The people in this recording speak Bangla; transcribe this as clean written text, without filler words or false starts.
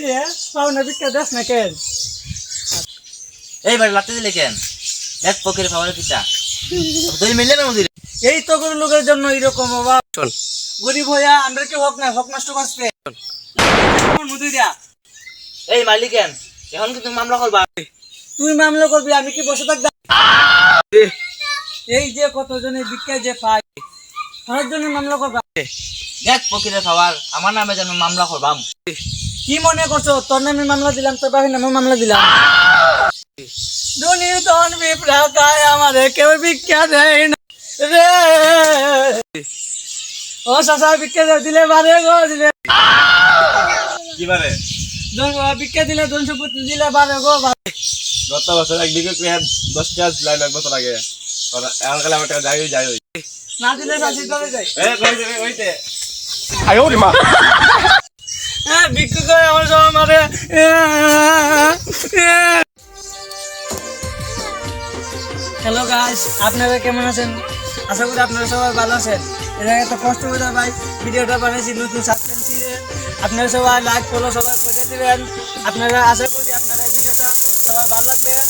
রে পাওনা ভিক্ষা দেশ না কেন? এই বাড়ি লাতে দিলে কেন? এক পকেটে খাবার পিতা তুই মিললে না মুদির এই তো গরিব লোকের জন্য এরকম অভাব। শোন গরিব হইয়া আমরা কি হক না হক নষ্ট করছে মুদিরা। এই মালিক কেন এখন কিন্তু মামলা করবা তুই মামলা করবি আমি কি বসে থাকতাম? এই যে কতজনে ভিক্ষা যে পায় তার জন্য মামলা করবা? এক পকেটে খাবার আমার নামে যেন মামলা করবাম। কি মনে করছো তোর নামে মামলা দিলাম তোর বাবার নামে মামলা দিলাম? দুনির তন বিপ্রা খায় আমারে কেউ ভিক্ষা দেয় না রে। ও চাচা ভিক্ষা দিলে বারে গো দিলে কি বারে ভিক্ষা দিলে ধন সম্পত্তি দিলে বারে গো বারে। গত বছর এক বিঘে পেঁয়াজ 10 টাকা লাইন এক বছর আগে এখন কালে আমার টাকা যাই না দিলে চাষি চলে যায়। ওইতে হ্যাঁ ভিক্ষা করে আমার সব মারে। হ্যালো গাইস, আপনারা কেমন আছেন? আশা করি আপনারা সবাই ভালো আছেন। এর আগে তো কষ্ট করে ভাই ভিডিওটা বানিয়েছি নতুন সাসপেন্স দিয়ে। আপনারা সবাই লাইক ফলো সবাই করে দিবেন। আপনারা আশা করি আপনারা ভিডিওটা সবাই ভালো লাগবে।